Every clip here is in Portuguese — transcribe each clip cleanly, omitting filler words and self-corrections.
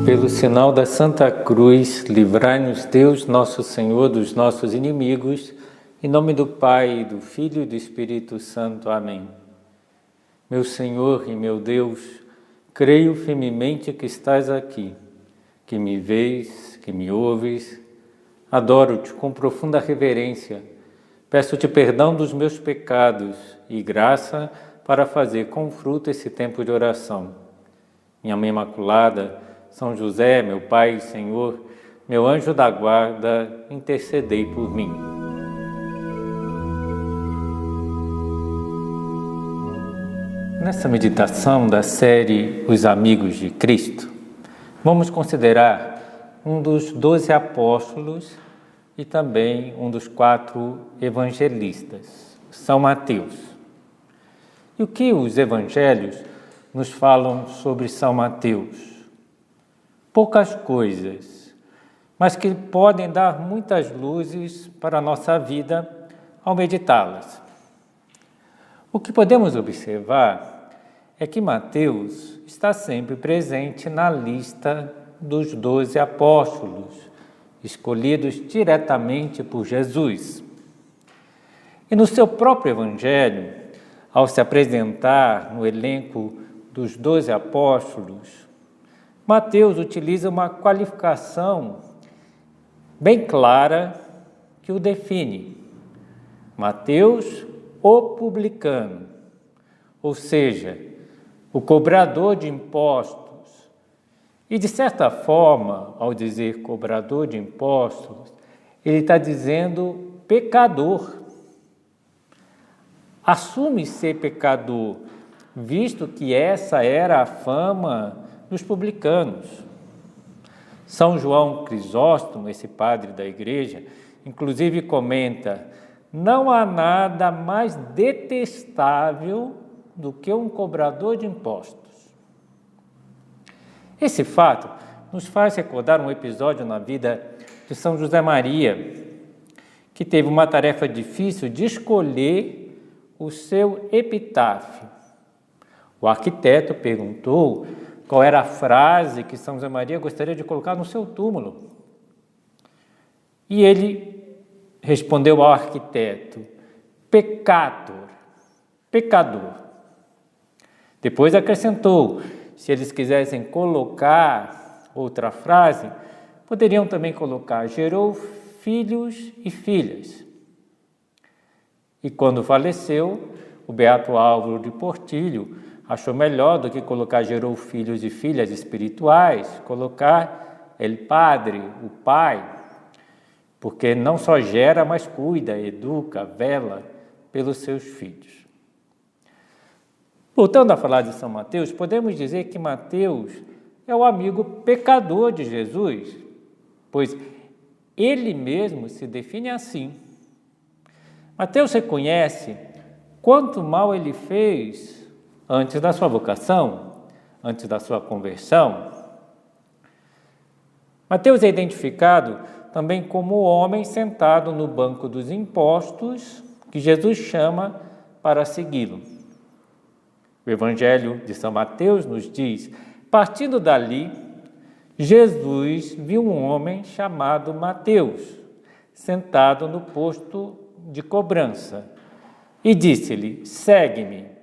Pelo sinal da Santa Cruz, livrai-nos Deus, nosso Senhor, dos nossos inimigos, em nome do Pai, do Filho e do Espírito Santo. Amém. Meu Senhor e meu Deus, creio firmemente que estás aqui, que me vês, que me ouves. Adoro-te com profunda reverência. Peço-te perdão dos meus pecados e graça para fazer com fruto esse tempo de oração. Minha Mãe Imaculada, São José, meu Pai e Senhor, meu anjo da guarda, intercedei por mim. Nessa meditação da série Os Amigos de Cristo, vamos considerar um dos 12 apóstolos e também um dos 4 evangelistas, São Mateus. E o que os evangelhos nos falam sobre São Mateus? Poucas coisas, mas que podem dar muitas luzes para a nossa vida ao meditá-las. O que podemos observar é que Mateus está sempre presente na lista dos 12 apóstolos, escolhidos diretamente por Jesus. E no seu próprio evangelho, ao se apresentar no elenco dos 12 apóstolos, Mateus utiliza uma qualificação bem clara que o define. Mateus, o publicano, ou seja, o cobrador de impostos. E, de certa forma, ao dizer cobrador de impostos, ele está dizendo pecador. Assume ser pecador, visto que essa era a fama dos publicanos. São João Crisóstomo, esse padre da igreja, inclusive comenta: não há nada mais detestável do que um cobrador de impostos. Esse fato nos faz recordar um episódio na vida de São José Maria, que teve uma tarefa difícil de escolher o seu epitáfio. O arquiteto perguntou qual era a frase que São José Maria gostaria de colocar no seu túmulo. E ele respondeu ao arquiteto: peccator, pecador. Depois acrescentou: se eles quisessem colocar outra frase, poderiam também colocar: gerou filhos e filhas. E quando faleceu, o beato Álvaro de Portillo achou melhor do que colocar gerou filhos e filhas espirituais, colocar el padre, o pai, porque não só gera, mas cuida, educa, vela pelos seus filhos. Voltando a falar de São Mateus, podemos dizer que Mateus é o amigo pecador de Jesus, pois ele mesmo se define assim. Mateus reconhece quanto mal ele fez antes da sua vocação, antes da sua conversão. Mateus é identificado também como o homem sentado no banco dos impostos que Jesus chama para segui-lo. O Evangelho de São Mateus nos diz: partindo dali, Jesus viu um homem chamado Mateus, sentado no posto de cobrança, e disse-lhe: segue-me.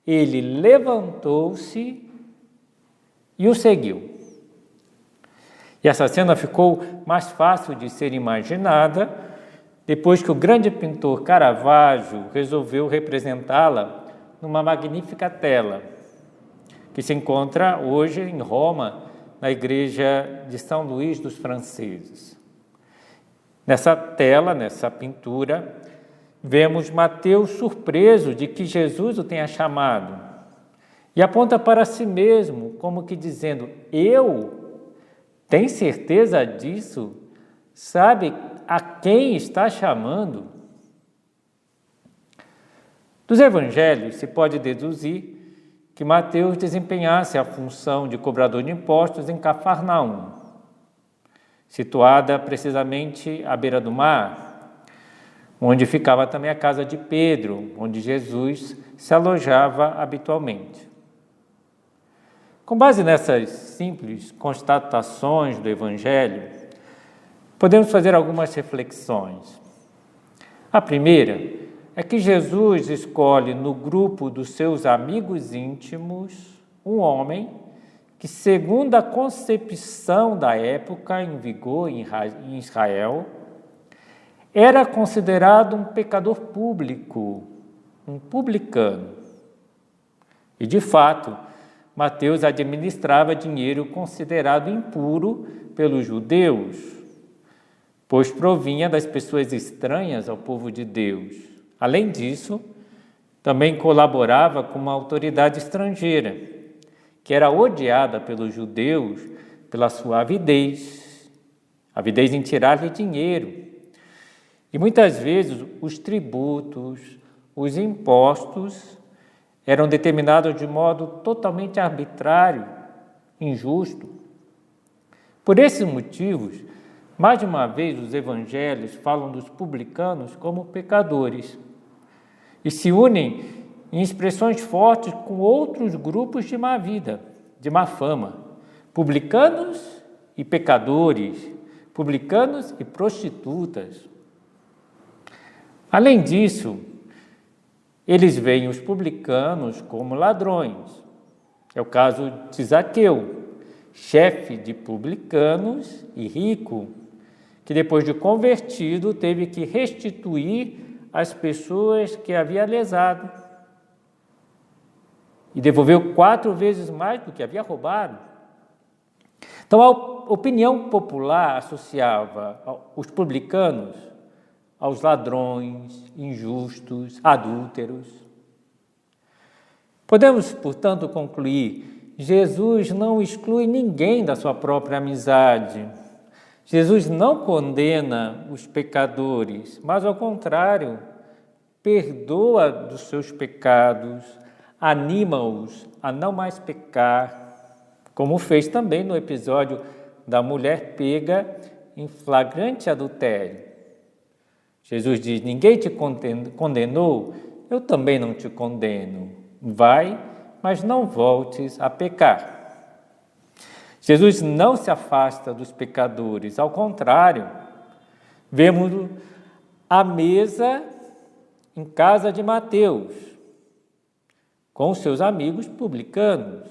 Ele levantou-se e o seguiu. E essa cena ficou mais fácil de ser imaginada depois que o grande pintor Caravaggio resolveu representá-la numa magnífica tela que se encontra hoje em Roma, na igreja de São Luís dos Franceses. Nessa tela, nessa pintura, vemos Mateus surpreso de que Jesus o tenha chamado e aponta para si mesmo, como que dizendo: eu? Tem certeza disso? Sabe a quem está chamando? Dos evangelhos se pode deduzir que Mateus desempenhasse a função de cobrador de impostos em Cafarnaum, situada precisamente à beira do mar, onde ficava também a casa de Pedro, onde Jesus se alojava habitualmente. Com base nessas simples constatações do Evangelho, podemos fazer algumas reflexões. A primeira é que Jesus escolhe no grupo dos seus amigos íntimos um homem que, segundo a concepção da época em vigor em Israel, era considerado um pecador público, um publicano. E, de fato, Mateus administrava dinheiro considerado impuro pelos judeus, pois provinha das pessoas estranhas ao povo de Deus. Além disso, também colaborava com uma autoridade estrangeira, que era odiada pelos judeus pela sua avidez em tirar-lhe dinheiro. E muitas vezes os tributos, os impostos eram determinados de modo totalmente arbitrário, injusto. Por esses motivos, mais de uma vez os evangelhos falam dos publicanos como pecadores e se unem em expressões fortes com outros grupos de má vida, de má fama, publicanos e pecadores, publicanos e prostitutas. Além disso, eles veem os publicanos como ladrões. É o caso de Zaqueu, chefe de publicanos e rico, que depois de convertido teve que restituir as pessoas que havia lesado e devolveu 4 vezes mais do que havia roubado. Então, a opinião popular associava os publicanos aos ladrões, injustos, adúlteros. Podemos, portanto, concluir: Jesus não exclui ninguém da sua própria amizade. Jesus não condena os pecadores, mas, ao contrário, perdoa dos seus pecados, anima-os a não mais pecar, como fez também no episódio da mulher pega em flagrante adultério. Jesus diz: ninguém te condenou, eu também não te condeno. Vai, mas não voltes a pecar. Jesus não se afasta dos pecadores, ao contrário, vemos à mesa em casa de Mateus, com seus amigos publicanos,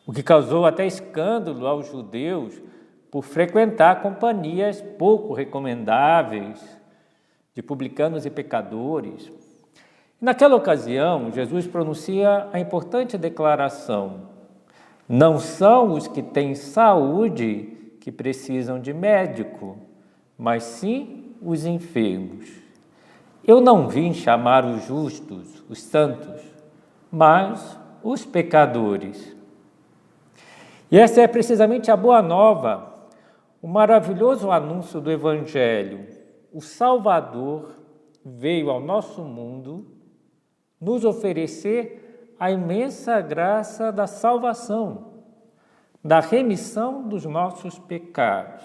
o que causou até escândalo aos judeus por frequentar companhias pouco recomendáveis de publicanos e pecadores. Naquela ocasião, Jesus pronuncia a importante declaração: não são os que têm saúde que precisam de médico, mas sim os enfermos. Eu não vim chamar os justos, os santos, mas os pecadores. E essa é precisamente a boa nova, o maravilhoso anúncio do Evangelho. O Salvador veio ao nosso mundo nos oferecer a imensa graça da salvação, da remissão dos nossos pecados.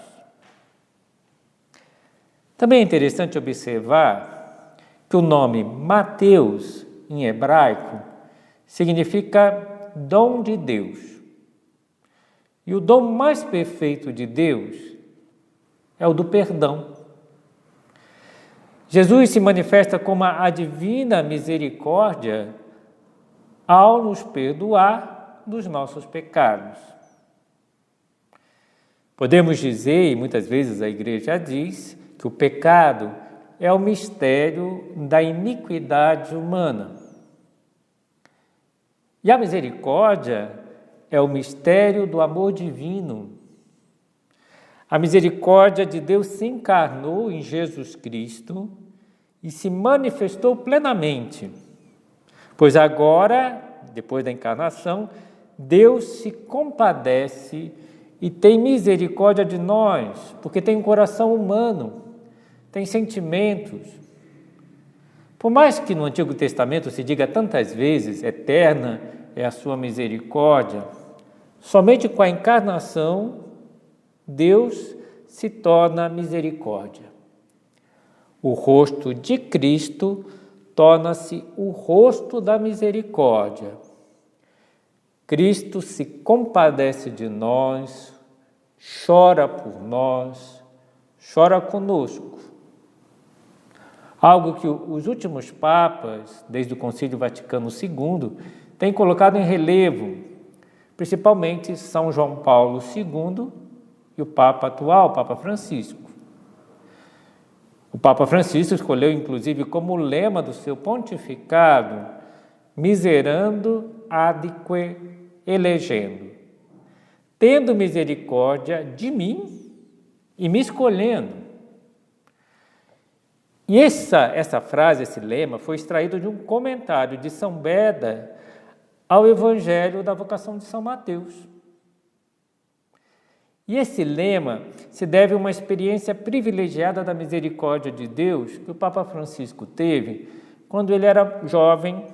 Também é interessante observar que o nome Mateus, em hebraico, significa dom de Deus. E o dom mais perfeito de Deus é o do perdão. Jesus se manifesta como a divina misericórdia ao nos perdoar dos nossos pecados. Podemos dizer, e muitas vezes a igreja diz, que o pecado é o mistério da iniquidade humana. E a misericórdia é o mistério do amor divino. A misericórdia de Deus se encarnou em Jesus Cristo e se manifestou plenamente, pois agora, depois da encarnação, Deus se compadece e tem misericórdia de nós, porque tem um coração humano, tem sentimentos. Por mais que no Antigo Testamento se diga tantas vezes, eterna é a sua misericórdia, somente com a encarnação, Deus se torna misericórdia. O rosto de Cristo torna-se o rosto da misericórdia. Cristo se compadece de nós, chora por nós, chora conosco. Algo que os últimos papas, desde o Concílio Vaticano II, têm colocado em relevo, principalmente São João Paulo II e o Papa atual, o Papa Francisco. O Papa Francisco escolheu, inclusive, como lema do seu pontificado, miserando adque elegendo, tendo misericórdia de mim e me escolhendo. E essa frase, esse lema, foi extraído de um comentário de São Beda ao Evangelho da vocação de São Mateus. E esse lema se deve a uma experiência privilegiada da misericórdia de Deus que o Papa Francisco teve quando ele era jovem,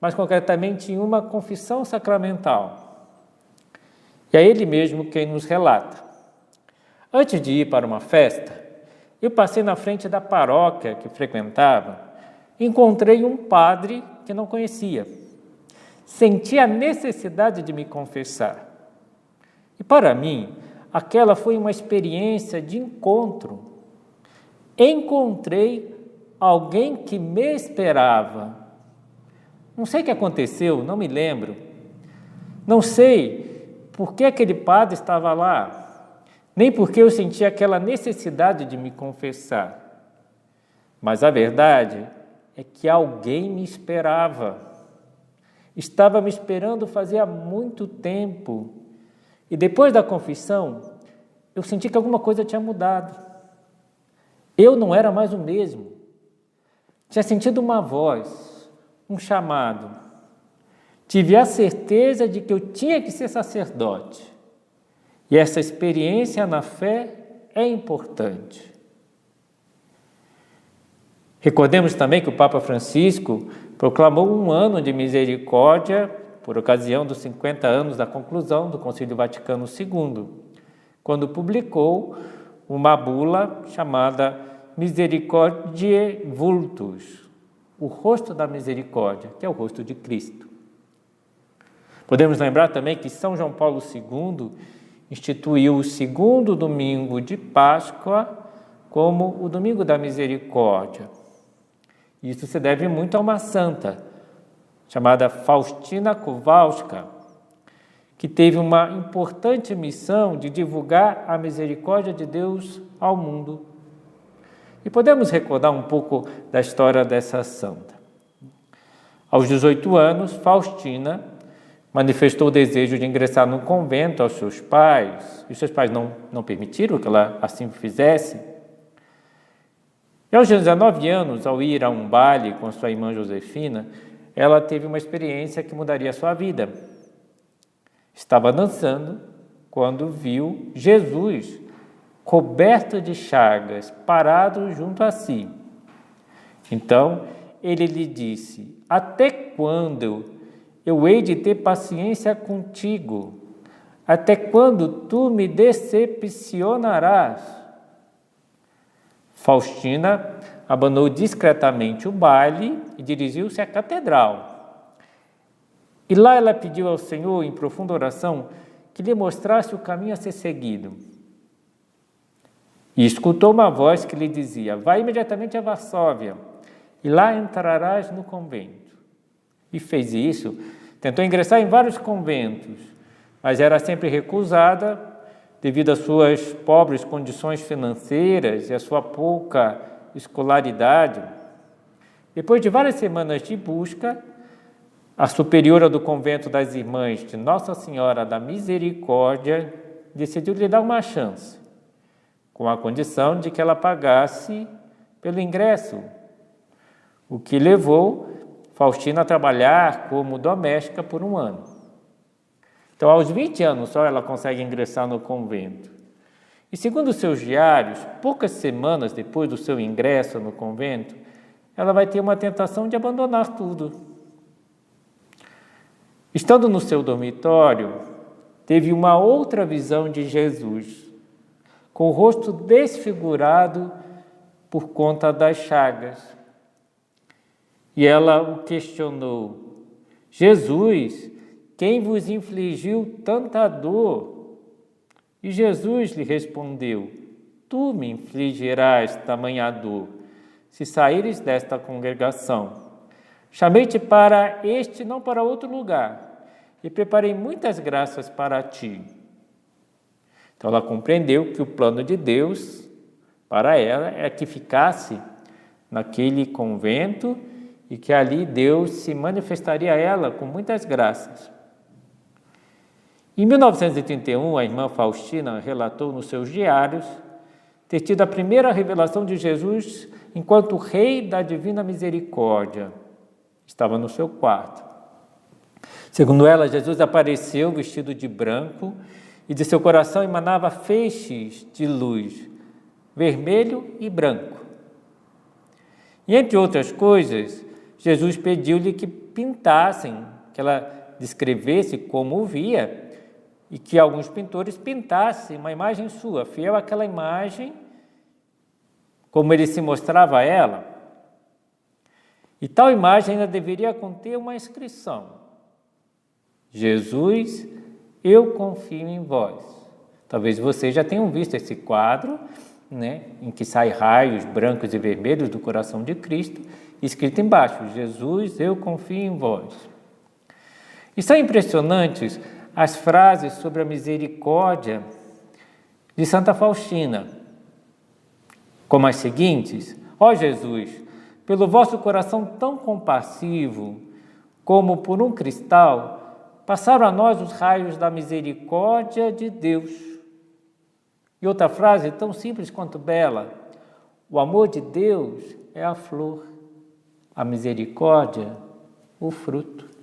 mais concretamente em uma confissão sacramental. E é ele mesmo quem nos relata. Antes de ir para uma festa, eu passei na frente da paróquia que frequentava e encontrei um padre que não conhecia. Senti a necessidade de me confessar. E para mim, aquela foi uma experiência de encontro. Encontrei alguém que me esperava. Não sei o que aconteceu, não me lembro. Não sei por que aquele padre estava lá, nem porque eu senti aquela necessidade de me confessar. Mas a verdade é que alguém me esperava. Estava me esperando fazia muito tempo. E depois da confissão, eu senti que alguma coisa tinha mudado. Eu não era mais o mesmo. Tinha sentido uma voz, um chamado. Tive a certeza de que eu tinha que ser sacerdote. E essa experiência na fé é importante. Recordemos também que o Papa Francisco proclamou um ano de misericórdia por ocasião dos 50 anos da conclusão do Concílio Vaticano II, quando publicou uma bula chamada Misericordiae Vultus, o rosto da misericórdia, que é o rosto de Cristo. Podemos lembrar também que São João Paulo II instituiu o segundo domingo de Páscoa como o domingo da misericórdia. Isso se deve muito a uma santa, chamada Faustina Kowalska, que teve uma importante missão de divulgar a misericórdia de Deus ao mundo. E podemos recordar um pouco da história dessa santa. Aos 18 anos, Faustina manifestou o desejo de ingressar no convento aos seus pais, e os seus pais não permitiram que ela assim fizesse. E aos 19 anos, ao ir a um baile com sua irmã Josefina, ela teve uma experiência que mudaria a sua vida. Estava dançando quando viu Jesus, coberto de chagas, parado junto a si. Então, ele lhe disse: até quando eu hei de ter paciência contigo? Até quando tu me decepcionarás? Faustina abandonou discretamente o baile e dirigiu-se à catedral. E lá ela pediu ao Senhor, em profunda oração, que lhe mostrasse o caminho a ser seguido. E escutou uma voz que lhe dizia: vai imediatamente a Varsóvia, e lá entrarás no convento. E fez isso, tentou ingressar em vários conventos, mas era sempre recusada devido às suas pobres condições financeiras e à sua pouca escolaridade. Depois de várias semanas de busca, a superiora do convento das Irmãs de Nossa Senhora da Misericórdia decidiu lhe dar uma chance, com a condição de que ela pagasse pelo ingresso, o que levou Faustina a trabalhar como doméstica por um ano. Então, aos 20 anos só ela consegue ingressar no convento. E segundo seus diários, poucas semanas depois do seu ingresso no convento, ela vai ter uma tentação de abandonar tudo. Estando no seu dormitório, teve uma outra visão de Jesus, com o rosto desfigurado por conta das chagas. E ela o questionou: Jesus, quem vos infligiu tanta dor? E Jesus lhe respondeu: tu me infligirás tamanha dor, se saíres desta congregação. Chamei-te para este, não para outro lugar, e preparei muitas graças para ti. Então ela compreendeu que o plano de Deus para ela é que ficasse naquele convento e que ali Deus se manifestaria a ela com muitas graças. Em 1931, a irmã Faustina relatou nos seus diários ter tido a primeira revelação de Jesus enquanto Rei da Divina Misericórdia. Estava no seu quarto. Segundo ela, Jesus apareceu vestido de branco e de seu coração emanava feixes de luz, vermelho e branco. E entre outras coisas, Jesus pediu-lhe que pintassem, que ela descrevesse como o via e que alguns pintores pintassem uma imagem sua, fiel àquela imagem, como ele se mostrava a ela. E tal imagem ainda deveria conter uma inscrição: Jesus, eu confio em vós. Talvez vocês já tenham visto esse quadro, em que saem raios brancos e vermelhos do coração de Cristo, escrito embaixo: Jesus, eu confio em vós. E são impressionantes as frases sobre a misericórdia de Santa Faustina, como as seguintes: ó Jesus, pelo vosso coração tão compassivo, como por um cristal, passaram a nós os raios da misericórdia de Deus. E outra frase tão simples quanto bela: o amor de Deus é a flor, a misericórdia, o fruto.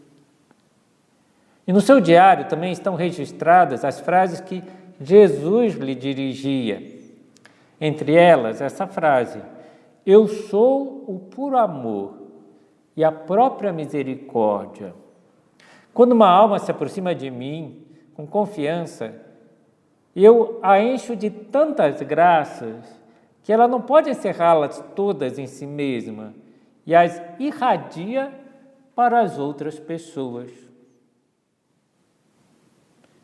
E no seu diário também estão registradas as frases que Jesus lhe dirigia. Entre elas, essa frase: eu sou o puro amor e a própria misericórdia. Quando uma alma se aproxima de mim com confiança, eu a encho de tantas graças que ela não pode encerrá-las todas em si mesma e as irradia para as outras pessoas.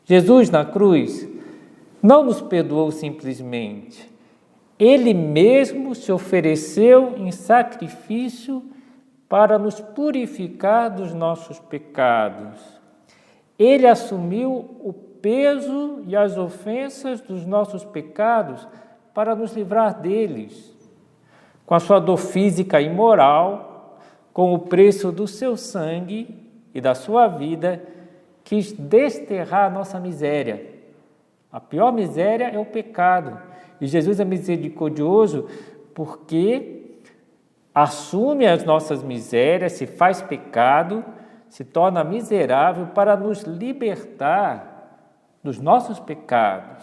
Jesus na cruz não nos perdoou simplesmente. Ele mesmo se ofereceu em sacrifício para nos purificar dos nossos pecados. Ele assumiu o peso e as ofensas dos nossos pecados para nos livrar deles. Com a sua dor física e moral, com o preço do seu sangue e da sua vida, quis desterrar a nossa miséria. A pior miséria é o pecado. E Jesus é misericordioso porque assume as nossas misérias, se faz pecado, se torna miserável para nos libertar dos nossos pecados.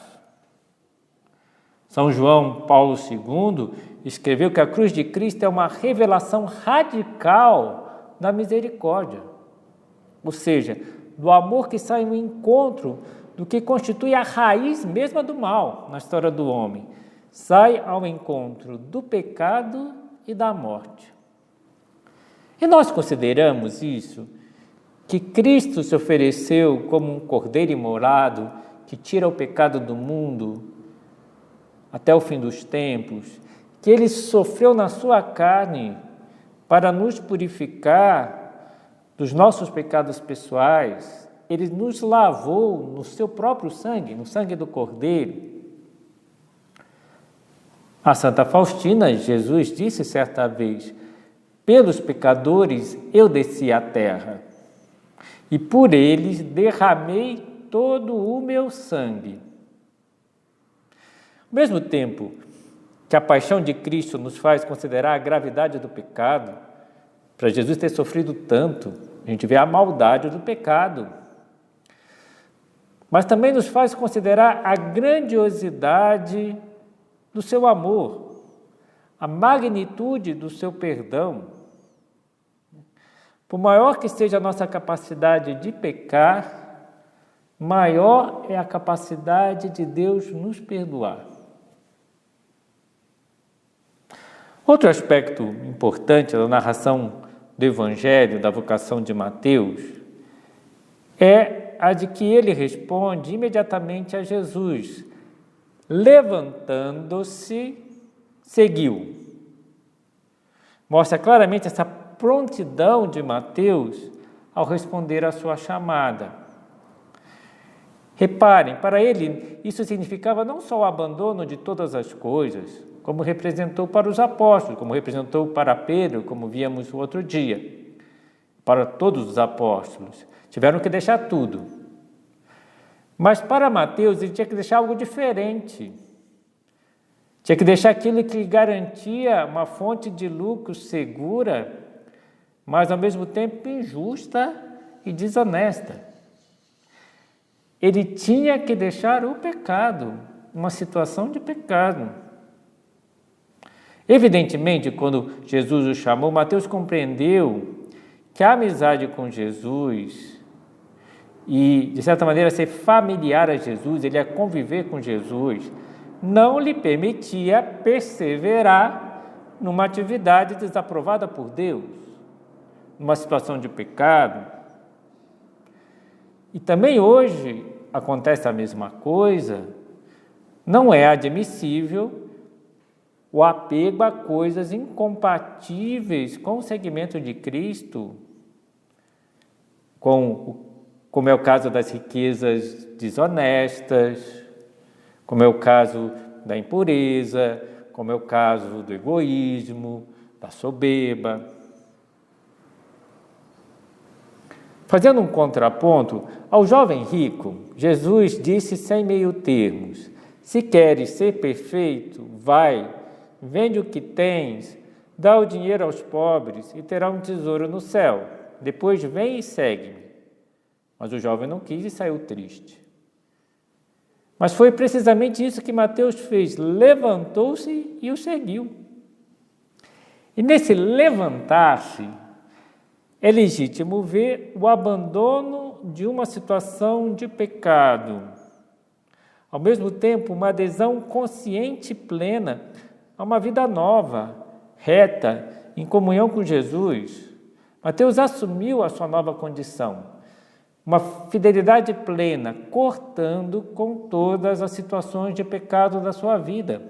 São João Paulo II escreveu que a cruz de Cristo é uma revelação radical da misericórdia, ou seja, do amor que sai no encontro do que constitui a raiz mesma do mal na história do homem. Sai ao encontro do pecado e da morte. E nós consideramos isso, que Cristo se ofereceu como um cordeiro imolado que tira o pecado do mundo até o fim dos tempos, que ele sofreu na sua carne para nos purificar dos nossos pecados pessoais. Ele nos lavou no seu próprio sangue, no sangue do Cordeiro. A Santa Faustina, Jesus disse certa vez: pelos pecadores eu desci à terra, e por eles derramei todo o meu sangue. Ao mesmo tempo que a paixão de Cristo nos faz considerar a gravidade do pecado, para Jesus ter sofrido tanto, a gente vê a maldade do pecado, mas também nos faz considerar a grandiosidade do seu amor, a magnitude do seu perdão. Por maior que seja a nossa capacidade de pecar, maior é a capacidade de Deus nos perdoar. Outro aspecto importante da narração do Evangelho, da vocação de Mateus, é a de que ele responde imediatamente a Jesus, levantando-se, seguiu. Mostra claramente essa prontidão de Mateus ao responder à sua chamada. Reparem, para ele isso significava não só o abandono de todas as coisas, como representou para os apóstolos, como representou para Pedro, como víamos o outro dia, para todos os apóstolos. Tiveram que deixar tudo. Mas para Mateus ele tinha que deixar algo diferente. Tinha que deixar aquilo que garantia uma fonte de lucro segura, mas ao mesmo tempo injusta e desonesta. Ele tinha que deixar o pecado, uma situação de pecado. Evidentemente, quando Jesus o chamou, Mateus compreendeu que a amizade com Jesus e, de certa maneira, ser familiar a Jesus, ele ia conviver com Jesus, não lhe permitia perseverar numa atividade desaprovada por Deus, numa situação de pecado. E também hoje acontece a mesma coisa. Não é admissível o apego a coisas incompatíveis com o segmento de Cristo, como é o caso das riquezas desonestas, como é o caso da impureza, como é o caso do egoísmo, da soberba. Fazendo um contraponto, ao jovem rico, Jesus disse sem meio termos: se queres ser perfeito, vai, vende o que tens, dá o dinheiro aos pobres e terá um tesouro no céu. Depois vem e segue-me. Mas o jovem não quis e saiu triste. Mas foi precisamente isso que Mateus fez, levantou-se e o seguiu. E nesse levantar-se, é legítimo ver o abandono de uma situação de pecado. Ao mesmo tempo, uma adesão consciente e plena a uma vida nova, reta, em comunhão com Jesus. Mateus assumiu a sua nova condição, uma fidelidade plena, cortando com todas as situações de pecado da sua vida.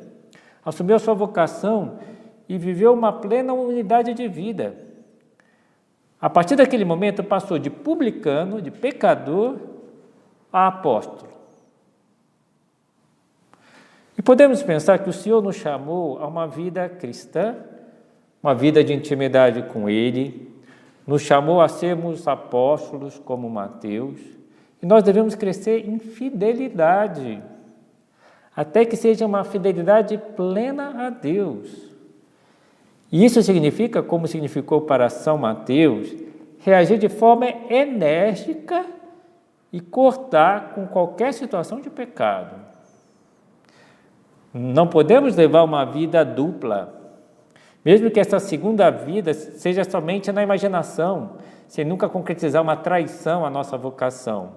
Assumiu a sua vocação e viveu uma plena unidade de vida. A partir daquele momento, passou de publicano, de pecador, a apóstolo. E podemos pensar que o Senhor nos chamou a uma vida cristã, uma vida de intimidade com Ele, nos chamou a sermos apóstolos como Mateus, e nós devemos crescer em fidelidade, até que seja uma fidelidade plena a Deus. E isso significa, como significou para São Mateus, reagir de forma enérgica e cortar com qualquer situação de pecado. Não podemos levar uma vida dupla, mesmo que essa segunda vida seja somente na imaginação, sem nunca concretizar uma traição à nossa vocação.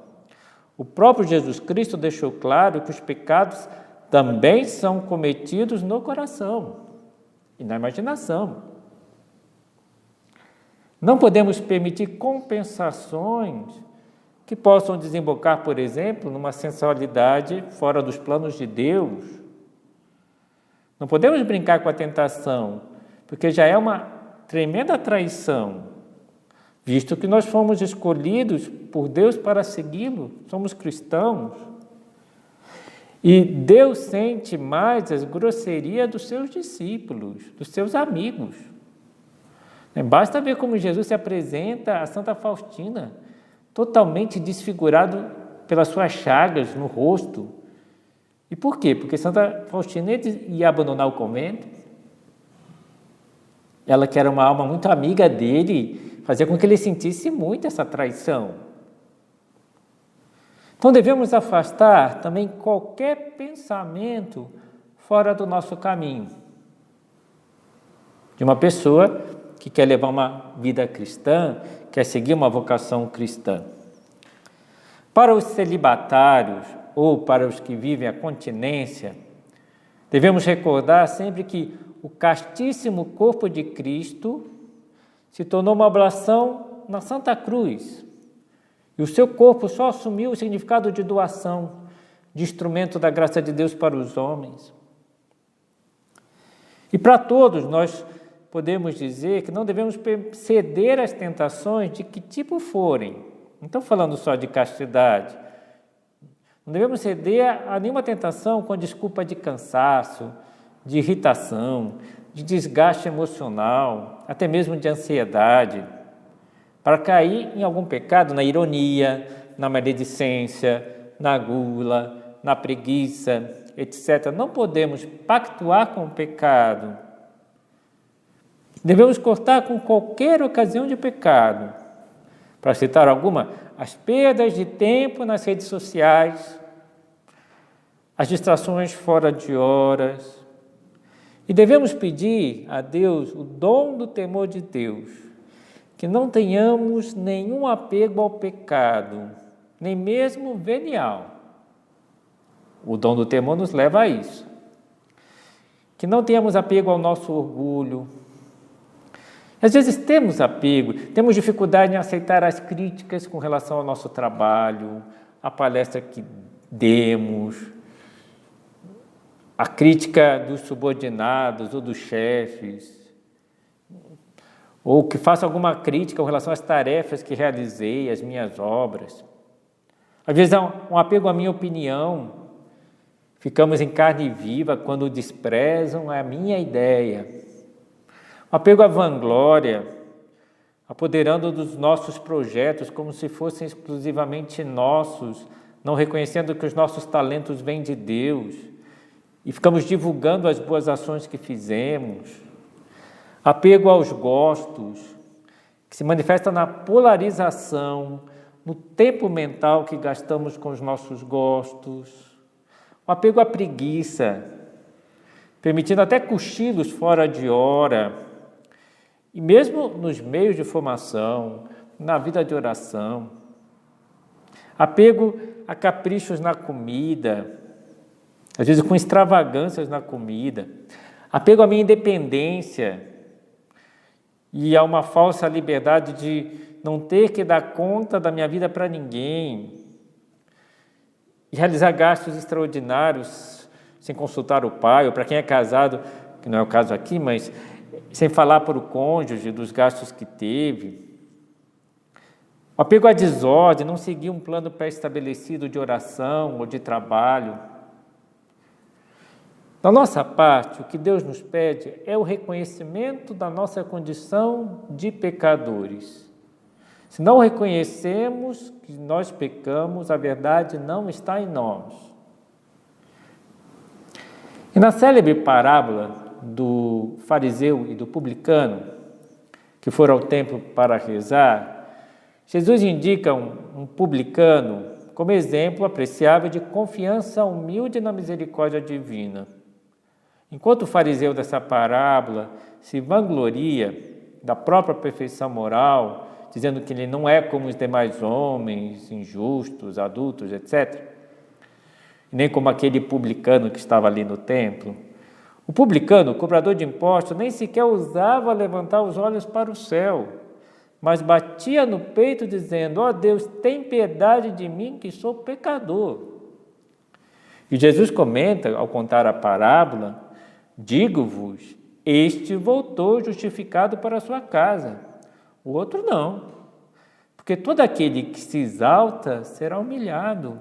O próprio Jesus Cristo deixou claro que os pecados também são cometidos no coração e na imaginação. Não podemos permitir compensações que possam desembocar, por exemplo, numa sensualidade fora dos planos de Deus. Não podemos brincar com a tentação, porque já é uma tremenda traição, visto que nós fomos escolhidos por Deus para segui-lo, somos cristãos. E Deus sente mais as grosserias dos seus discípulos, dos seus amigos. Basta ver como Jesus se apresenta a Santa Faustina, totalmente desfigurado pelas suas chagas no rosto. E por quê? Porque Santa Faustina ia abandonar o convento. Ela, que era uma alma muito amiga dele, fazia com que ele sentisse muito essa traição. Então devemos afastar também qualquer pensamento fora do nosso caminho. De uma pessoa que quer levar uma vida cristã, quer seguir uma vocação cristã. Para os celibatários ou para os que vivem a continência, devemos recordar sempre que o castíssimo corpo de Cristo se tornou uma oblação na Santa Cruz E o seu corpo só assumiu o significado de doação, de instrumento da graça de Deus para os homens. E para todos nós podemos dizer que não devemos ceder às tentações de que tipo forem. Não estou falando só de castidade. Não devemos ceder a nenhuma tentação com desculpa de cansaço, de irritação, de desgaste emocional, até mesmo de ansiedade, para cair em algum pecado, na ironia, na maledicência, na gula, na preguiça, etc. Não podemos pactuar com o pecado. Devemos cortar com qualquer ocasião de pecado. Para citar alguma, as perdas de tempo nas redes sociais, as distrações fora de horas. E devemos pedir a Deus o dom do temor de Deus, que não tenhamos nenhum apego ao pecado, nem mesmo venial. O dom do temor nos leva a isso. Que não tenhamos apego ao nosso orgulho. Às vezes temos apego, temos dificuldade em aceitar as críticas com relação ao nosso trabalho, a palestra que demos, a crítica dos subordinados ou dos chefes, ou que faça alguma crítica com relação às tarefas que realizei, às minhas obras. Às vezes há um apego à minha opinião. Ficamos em carne viva quando desprezam a minha ideia. Um apego à vanglória, apoderando dos nossos projetos como se fossem exclusivamente nossos, não reconhecendo que os nossos talentos vêm de Deus e ficamos divulgando as boas ações que fizemos. Apego aos gostos, que se manifesta na polarização, no tempo mental que gastamos com os nossos gostos. O apego à preguiça, permitindo até cochilos fora de hora, e mesmo nos meios de formação, na vida de oração. Apego a caprichos na comida, às vezes com extravagâncias na comida. Apego à minha independência e a uma falsa liberdade de não ter que dar conta da minha vida para ninguém e realizar gastos extraordinários sem consultar o pai, ou para quem é casado, que não é o caso aqui, mas sem falar para o cônjuge dos gastos que teve. O apego à desordem, não seguir um plano pré-estabelecido de oração ou de trabalho. Da nossa parte, o que Deus nos pede é o reconhecimento da nossa condição de pecadores. Se não reconhecemos que nós pecamos, a verdade não está em nós. E na célebre parábola do fariseu e do publicano, que foram ao templo para rezar, Jesus indica um publicano como exemplo apreciável de confiança humilde na misericórdia divina. Enquanto o fariseu dessa parábola se vangloria da própria perfeição moral, dizendo que ele não é como os demais homens, injustos, adultos, etc., nem como aquele publicano que estava ali no templo, o publicano, o cobrador de impostos, nem sequer ousava levantar os olhos para o céu, mas batia no peito dizendo: ó Deus, tem piedade de mim que sou pecador. E Jesus comenta, ao contar a parábola: digo-vos, este voltou justificado para a sua casa, o outro não, porque todo aquele que se exalta será humilhado,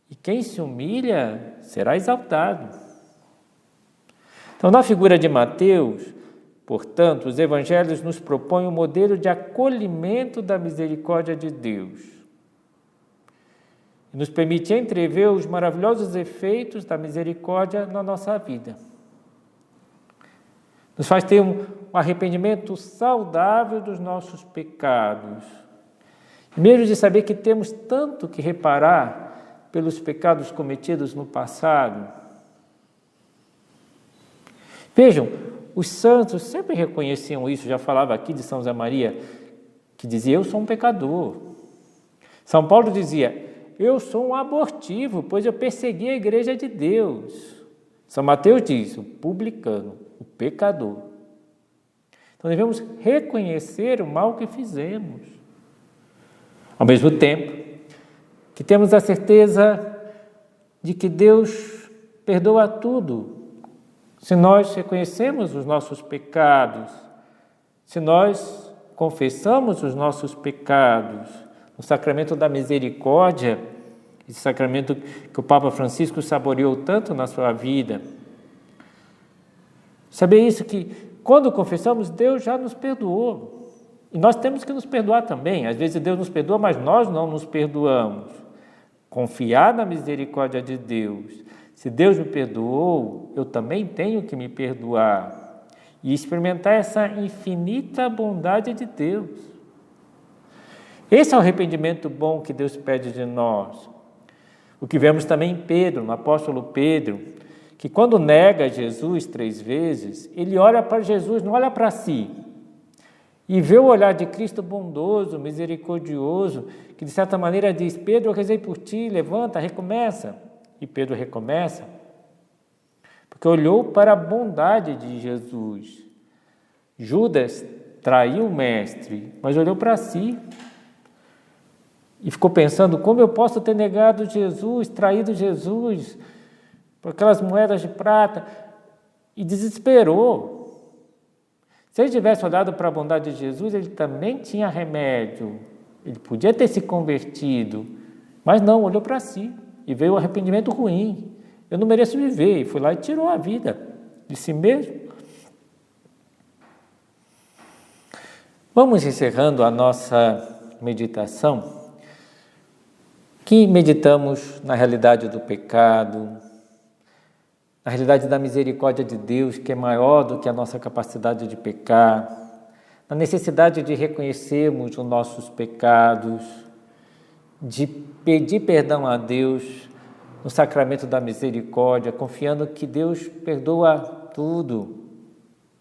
e quem se humilha será exaltado. Então, na figura de Mateus, portanto, os evangelhos nos propõem um modelo de acolhimento da misericórdia de Deus. E nos permite entrever os maravilhosos efeitos da misericórdia na nossa vida. Nos faz ter um arrependimento saudável dos nossos pecados. Mesmo de saber que temos tanto que reparar pelos pecados cometidos no passado. Vejam, os santos sempre reconheciam isso. Já falava aqui de São José Maria, que dizia: eu sou um pecador. São Paulo dizia: eu sou um abortivo, pois eu persegui a igreja de Deus. São Mateus diz: o publicano, o pecador. Então devemos reconhecer o mal que fizemos. Ao mesmo tempo que temos a certeza de que Deus perdoa tudo, se nós reconhecemos os nossos pecados, se nós confessamos os nossos pecados, no sacramento da misericórdia, esse sacramento que o Papa Francisco saboreou tanto na sua vida. Saber isso, que quando confessamos, Deus já nos perdoou. E nós temos que nos perdoar também. Às vezes Deus nos perdoa, mas nós não nos perdoamos. Confiar na misericórdia de Deus. Se Deus me perdoou, eu também tenho que me perdoar. E experimentar essa infinita bondade de Deus. Esse é o arrependimento bom que Deus pede de nós. O que vemos também em Pedro, no apóstolo Pedro, que quando nega Jesus 3 vezes, ele olha para Jesus, não olha para si. E vê o olhar de Cristo bondoso, misericordioso, que de certa maneira diz: Pedro, eu rezei por ti, levanta, recomeça. E Pedro recomeça, porque olhou para a bondade de Jesus. Judas traiu o mestre, mas olhou para si. E ficou pensando: como eu posso ter negado Jesus, traído Jesus, por aquelas moedas de prata? E desesperou. Se ele tivesse olhado para a bondade de Jesus, ele também tinha remédio. Ele podia ter se convertido, mas não, olhou para si. E veio o arrependimento ruim. Eu não mereço viver. E foi lá e tirou a vida de si mesmo. Vamos encerrando a nossa meditação, que meditamos na realidade do pecado, na realidade da misericórdia de Deus, que é maior do que a nossa capacidade de pecar, na necessidade de reconhecermos os nossos pecados, de pedir perdão a Deus no sacramento da misericórdia, confiando que Deus perdoa tudo,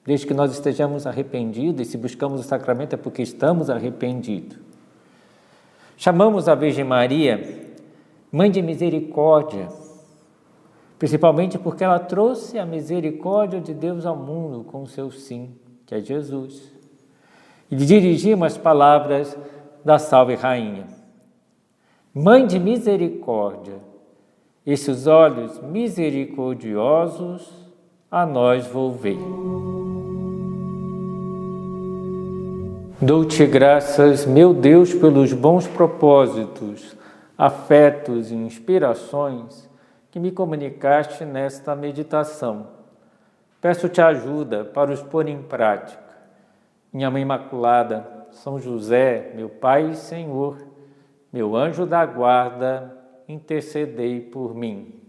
desde que nós estejamos arrependidos, e se buscamos o sacramento é porque estamos arrependidos. Chamamos a Virgem Maria Mãe de Misericórdia, principalmente porque ela trouxe a misericórdia de Deus ao mundo com o seu sim, que é Jesus. E dirigimos as palavras da Salve Rainha. Mãe de misericórdia, esses olhos misericordiosos a nós volvei. Dou-te graças, meu Deus, pelos bons propósitos, afetos e inspirações que me comunicaste nesta meditação. Peço-te ajuda para os pôr em prática. Minha Mãe Imaculada, São José, meu Pai e Senhor, meu anjo da guarda, intercedei por mim.